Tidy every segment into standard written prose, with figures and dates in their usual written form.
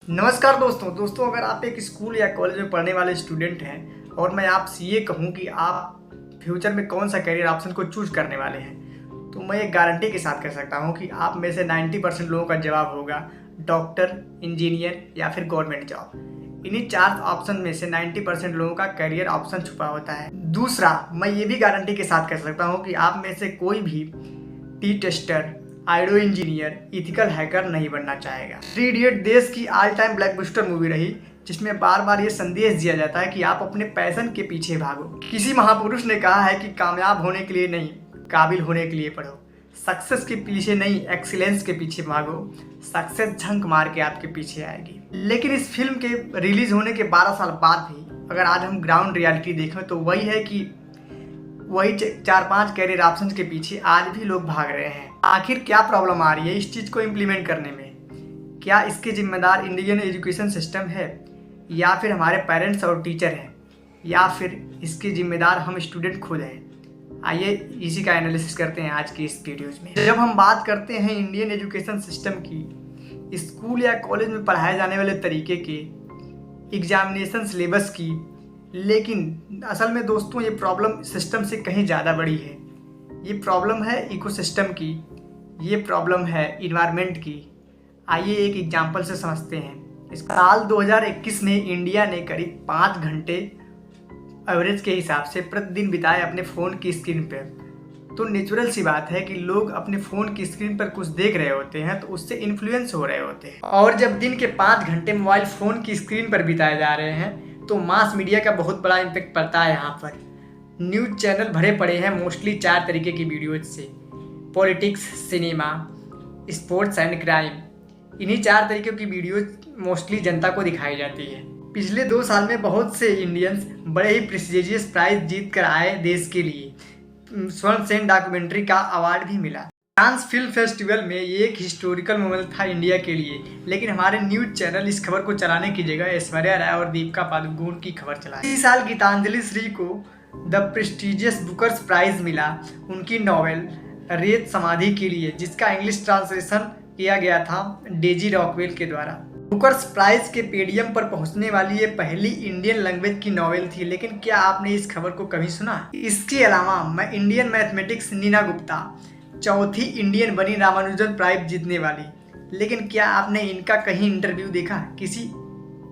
नमस्कार दोस्तों अगर आप एक स्कूल या कॉलेज में पढ़ने वाले स्टूडेंट हैं और मैं आपसे ये कहूँ कि आप फ्यूचर में कौन सा करियर ऑप्शन को चूज करने वाले हैं, तो मैं एक गारंटी के साथ कह सकता हूँ कि आप में से 90% लोगों का जवाब होगा डॉक्टर, इंजीनियर या फिर गवर्नमेंट जॉब। इन्हीं चार ऑप्शन में से 90% लोगों का करियर ऑप्शन छुपा होता है। दूसरा, मैं ये भी गारंटी के साथ कह सकता हूँ कि आप में से कोई भी T tester, audio engineer, ethical hacker नहीं बनना चाहेगा। थ्री इडियट देश की ऑल टाइम ब्लॉकबस्टर मूवी रही, जिसमें बार बार ये संदेश दिया जाता है कि आप अपने पैशन के पीछे भागो। किसी महापुरुष ने कहा है कि कामयाब होने के लिए नहीं, काबिल होने के लिए पढ़ो। सक्सेस के पीछे नहीं, एक्सीलेंस के पीछे भागो। सक्सेस झंक मार के आपके पीछे आएगी। लेकिन इस फिल्म के रिलीज होने के 12 साल बाद भी अगर आज हम ग्राउंड रियलिटी देखें तो वही है कि वही 4-5 कैरियर ऑप्शंस के पीछे आज भी लोग भाग रहे हैं। आखिर क्या प्रॉब्लम आ रही है इस चीज़ को इम्प्लीमेंट करने में? क्या इसके जिम्मेदार इंडियन एजुकेशन सिस्टम है, या फिर हमारे पेरेंट्स और टीचर हैं, या फिर इसके जिम्मेदार हम स्टूडेंट खुद हैं? आइए इसी का एनालिसिस करते हैं आज की इस वीडियोज़ में। जब हम बात करते हैं इंडियन एजुकेशन सिस्टम की, स्कूल या कॉलेज में पढ़ाए जाने वाले तरीके के, एग्जामिनेशन सिलेबस की, लेकिन असल में दोस्तों ये प्रॉब्लम सिस्टम से कहीं ज़्यादा बड़ी है। ये प्रॉब्लम है इकोसिस्टम की, ये प्रॉब्लम है इन्वायरमेंट की। आइए एक एग्जांपल से समझते हैं। इस साल 2021 में इंडिया ने करीब 5 घंटे एवरेज के हिसाब से प्रतिदिन बिताए अपने फ़ोन की स्क्रीन पर। तो नेचुरल सी बात है कि लोग अपने फ़ोन की स्क्रीन पर कुछ देख रहे होते हैं तो उससे इन्फ्लुएंस हो रहे होते हैं। और जब दिन के 5 घंटे मोबाइल फ़ोन की स्क्रीन पर बिताए जा रहे हैं तो मास मीडिया का बहुत बड़ा इम्पैक्ट पड़ता है। यहाँ पर न्यूज़ चैनल भरे पड़े हैं मोस्टली 4 तरीके की वीडियोज से: politics, cinema, sports and crime. इन्हीं 4 तरीके की वीडियोज मोस्टली जनता को दिखाई जाती है। पिछले 2 साल में बहुत से इंडियंस बड़े ही प्रेस्टिजियस प्राइज जीत कर आए देश के लिए। स्वर्ण सेन डॉक्यूमेंट्री का अवार्ड भी मिला। कांस फिल्म फेस्टिवल में ये एक हिस्टोरिकल मोमेंट था इंडिया के लिए, लेकिन हमारे न्यूज चैनल इस खबर को चलाने की जगह ऐश्वर्या राय और दीपिका पादुकोण की खबर चलाए। इस साल गीतांजलि श्री को द प्रेस्टिजियस बुकर्स प्राइज मिला उनकी नॉवेल रेत समाधि के लिए, जिसका इंग्लिश ट्रांसलेशन किया गया था डेजी रॉकवेल के द्वारा। बुकर्स प्राइज के पेडियम पर पहुंचने वाली ये पहली इंडियन लैंग्वेज की नॉवेल थी। लेकिन क्या आपने इस खबर को कभी सुना? इसके अलावा मैं इंडियन मैथमेटिक्स नीना गुप्ता चौथी इंडियन बनी रामानुजन प्राइज जीतने वाली। लेकिन क्या आपने इनका कहीं इंटरव्यू देखा? किसी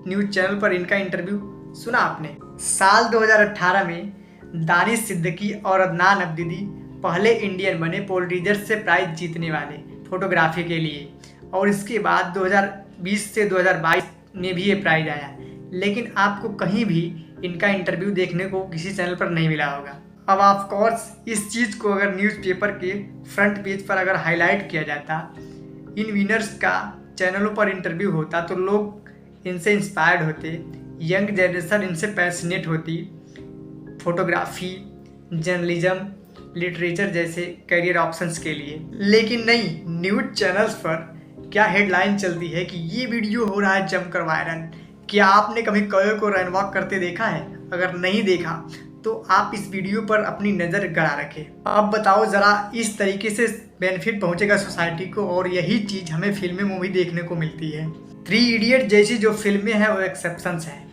न्यूज चैनल पर इनका इंटरव्यू सुना आपने? साल 2018 में दानिश सिद्दीकी और अदनान अब्दीदी पहले इंडियन बने पोलिटिजर से प्राइज जीतने वाले फोटोग्राफी के लिए, और इसके बाद 2020 से 2022 में भी ये प्राइज आया। लेकिन आपको कहीं भी इनका इंटरव्यू देखने को किसी चैनल पर नहीं मिला होगा। अब ऑफ कोर्स इस चीज़ को अगर न्यूज़पेपर के फ्रंट पेज पर अगर हाईलाइट किया जाता, इन विनर्स का चैनलों पर इंटरव्यू होता, तो लोग इनसे इंस्पायर्ड होते, यंग जनरेशन इनसे पैशनेट होती फोटोग्राफी, जर्नलिज्म, लिटरेचर जैसे करियर ऑप्शंस के लिए। लेकिन नहीं, न्यूज़ चैनल्स पर क्या हेडलाइन चलती है कि ये वीडियो हो रहा है जमकर वायरल। क्या आपने कभी कौवे को रन वॉक करते देखा है? अगर नहीं देखा तो आप इस वीडियो पर अपनी नज़र गड़ा रखें। अब बताओ ज़रा, इस तरीके से बेनिफिट पहुंचेगा सोसाइटी को, और यही चीज़ हमें फिल्में मूवी देखने को मिलती है। थ्री इडियट जैसी जो फिल्में हैं वो एक्सेप्शंस हैं।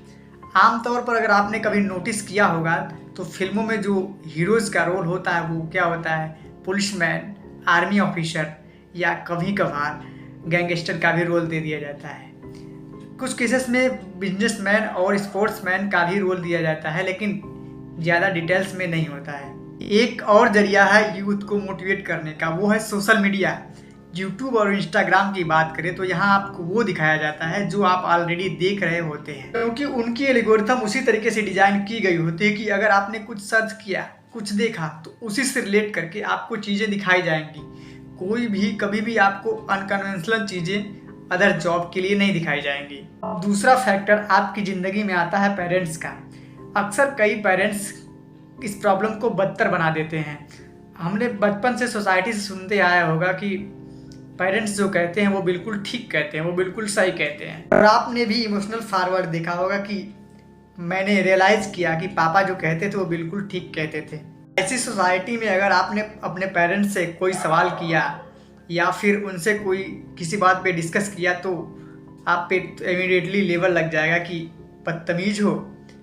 आमतौर पर अगर आपने कभी नोटिस किया होगा तो फिल्मों में जो हीरोज़ का रोल होता है वो क्या होता है? पुलिसमैन, आर्मी ऑफिसर, या कभी कभार गैंगस्टर का भी रोल दे दिया जाता है। कुछ केसेस में बिजनेसमैन और स्पोर्ट्समैन का भी रोल दिया जाता है, लेकिन ज़्यादा डिटेल्स में नहीं होता है। एक और जरिया है यूथ को मोटिवेट करने का, वो है सोशल मीडिया। यूट्यूब और इंस्टाग्राम की बात करें तो यहाँ आपको वो दिखाया जाता है जो आप ऑलरेडी देख रहे होते हैं, क्योंकि उनकी एल्गोरिथम उसी तरीके से डिजाइन की गई होती है कि अगर आपने कुछ सर्च किया, कुछ देखा, तो उसी से रिलेट करके आपको चीज़ें दिखाई जाएंगी। कोई भी कभी भी आपको अनकन्वेंशनल चीज़ें अदर जॉब के लिए नहीं दिखाई जाएंगी। दूसरा फैक्टर आपकी ज़िंदगी में आता है पेरेंट्स का। अक्सर कई पेरेंट्स इस प्रॉब्लम को बदतर बना देते हैं। हमने बचपन से सोसाइटी से सुनते आया होगा कि पेरेंट्स जो कहते हैं वो बिल्कुल ठीक कहते हैं, वो बिल्कुल सही कहते हैं। और आपने भी इमोशनल फॉरवर्ड देखा होगा कि मैंने रियलाइज़ किया कि पापा जो कहते थे वो बिल्कुल ठीक कहते थे। ऐसी सोसाइटी में अगर आपने अपने पेरेंट्स से कोई सवाल किया या फिर उनसे कोई किसी बात पे डिस्कस किया तो आप पे इमीडिएटली लेबल लग जाएगा कि बदतमीज हो,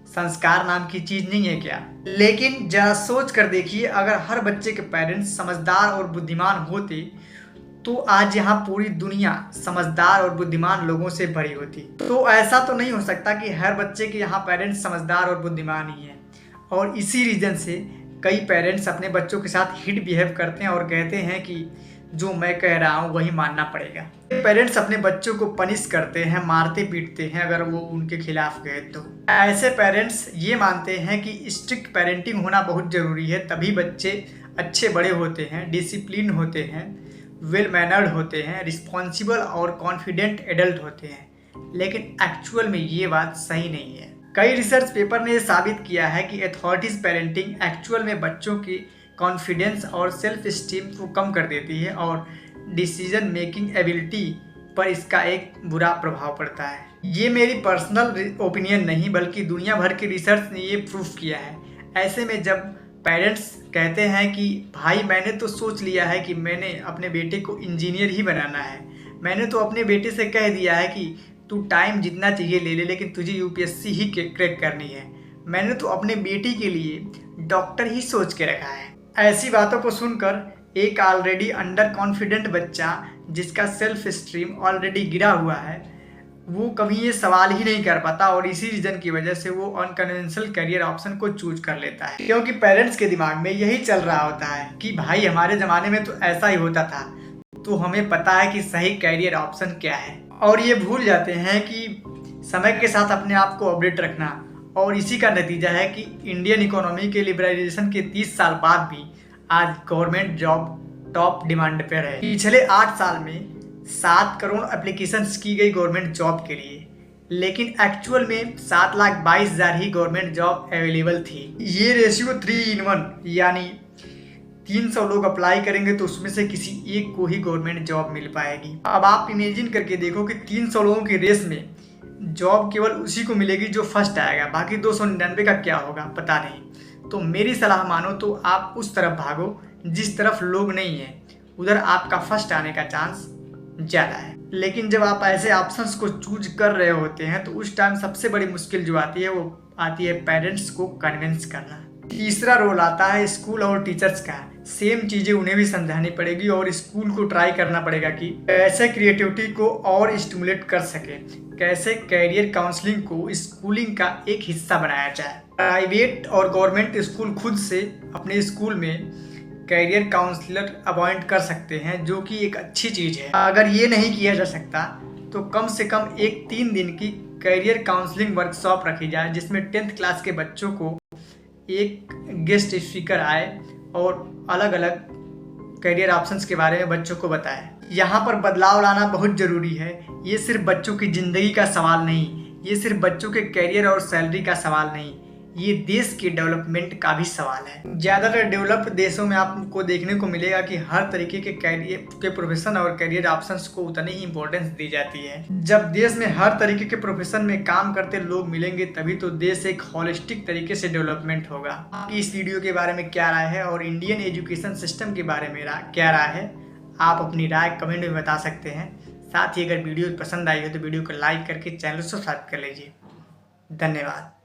संस्कार नाम की चीज नहीं है क्या। लेकिन जरा सोच कर देखिए, अगर हर बच्चे के पेरेंट्स समझदार और बुद्धिमान होते तो आज यहाँ पूरी दुनिया समझदार और बुद्धिमान लोगों से भरी होती। तो ऐसा तो नहीं हो सकता कि हर बच्चे के यहाँ पेरेंट्स समझदार और बुद्धिमान ही हैं, और इसी रीजन से कई पेरेंट्स अपने बच्चों के साथ हिट बिहेव करते हैं और कहते हैं कि जो मैं कह रहा हूँ वही मानना पड़ेगा। पेरेंट्स अपने बच्चों को पनिश करते हैं, मारते पीटते हैं अगर वो उनके खिलाफ गए तो। ऐसे पेरेंट्स ये मानते हैं कि स्ट्रिक्ट पेरेंटिंग होना बहुत ज़रूरी है, तभी बच्चे अच्छे बड़े होते हैं, डिसिप्लिन होते हैं, वेल मैनर्ड होते हैं, रिस्पॉन्सिबल और कॉन्फिडेंट एडल्ट होते हैं। लेकिन एक्चुअल में ये बात सही नहीं है। कई रिसर्च पेपर ने साबित किया है कि अथॉरिटीज पेरेंटिंग एक्चुअल में बच्चों की कॉन्फिडेंस और सेल्फ स्टीम को कम कर देती है और डिसीजन मेकिंग एबिलिटी पर इसका एक बुरा प्रभाव पड़ता है। ये मेरी पर्सनल ओपिनियन नहीं बल्कि दुनिया भर के रिसर्च ने ये प्रूफ किया है। ऐसे में जब पेरेंट्स कहते हैं कि भाई मैंने तो सोच लिया है कि मैंने अपने बेटे को इंजीनियर ही बनाना है, मैंने तो अपने बेटे से कह दिया है कि तू टाइम जितना चाहिए ले ले लेकिन तुझे यूपीएससी ही क्रैक करनी है, मैंने तो अपने बेटी के लिए डॉक्टर ही सोच के रखा है। ऐसी बातों को सुनकर एक ऑलरेडी अंडर कॉन्फिडेंट बच्चा जिसका सेल्फ स्टीम ऑलरेडी गिरा हुआ है वो कभी ये सवाल ही नहीं कर पाता, और इसी रीजन की वजह से वो अनकन्वेंशनल करियर ऑप्शन को चूज कर लेता है, क्योंकि पेरेंट्स के दिमाग में यही चल रहा होता है कि भाई हमारे ज़माने में तो ऐसा ही होता था, तो हमें पता है कि सही करियर ऑप्शन क्या है। और ये भूल जाते हैं कि समय के साथ अपने आप को अपडेट रखना, और इसी का नतीजा है कि इंडियन इकोनॉमी के लिबरलाइजेशन के 30 साल बाद भी आज गवर्नमेंट जॉब टॉप डिमांड पर है। पिछले 8 साल में 7 करोड़ एप्लीकेशंस की गई गवर्नमेंट जॉब के लिए, लेकिन एक्चुअल में 7,22,000 ही गवर्नमेंट जॉब अवेलेबल थी। ये रेशियो 3:1 यानी 300 लोग अप्लाई करेंगे तो उसमें से किसी एक को ही गवर्नमेंट जॉब मिल पाएगी। अब आप इमेजिन करके देखो कि 300 लोगों की रेस में जॉब केवल उसी को मिलेगी जो फर्स्ट आएगा, बाकी 299 का क्या होगा पता नहीं। तो मेरी सलाह मानो तो आप उस तरफ भागो जिस तरफ लोग नहीं है, उधर आपका फर्स्ट आने का चांस ज़्यादा है। लेकिन जब आप ऐसे ऑप्शंस को चूज कर रहे होते हैं तो उस टाइम सबसे बड़ी मुश्किल जो आती है वो आती है पेरेंट्स को कन्विंस करना। तीसरा रोल आता है स्कूल और टीचर्स का। सेम चीज़ें उन्हें भी समझानी पड़ेगी और स्कूल को ट्राई करना पड़ेगा कि कैसे क्रिएटिविटी को और स्टिमुलेट कर सके, कैसे कैरियर काउंसलिंग को स्कूलिंग का एक हिस्सा बनाया जाए। प्राइवेट और गवर्नमेंट स्कूल खुद से अपने स्कूल में कैरियर काउंसलर अपॉइंट कर सकते हैं, जो कि एक अच्छी चीज़ है। अगर ये नहीं किया जा सकता तो कम से कम एक 3 दिन की कैरियर काउंसलिंग वर्कशॉप रखी जाए, जिसमें 10th क्लास के बच्चों को एक गेस्ट स्पीकर आए और अलग अलग कैरियर ऑप्शंस के बारे में बच्चों को बताए। यहाँ पर बदलाव लाना बहुत ज़रूरी है। ये सिर्फ बच्चों की ज़िंदगी का सवाल नहीं, ये सिर्फ बच्चों के कैरियर और सैलरी का सवाल नहीं, ये देश के डेवलपमेंट का भी सवाल है। ज़्यादातर डेवलप्ड देशों में आपको देखने को मिलेगा कि हर तरीके के कैरियर के प्रोफेशन और कैरियर ऑप्शंस को उतनी ही इम्पोर्टेंस दी जाती है। जब देश में हर तरीके के प्रोफेशन में काम करते लोग मिलेंगे तभी तो देश एक होलिस्टिक तरीके से डेवलपमेंट होगा। आपकी इस वीडियो के बारे में क्या राय है और इंडियन एजुकेशन सिस्टम के बारे में क्या राय है, आप अपनी राय कमेंट में बता सकते हैं। साथ ही अगर वीडियो पसंद आई हो तो वीडियो को लाइक करके चैनल को सब्सक्राइब कर लीजिए। धन्यवाद।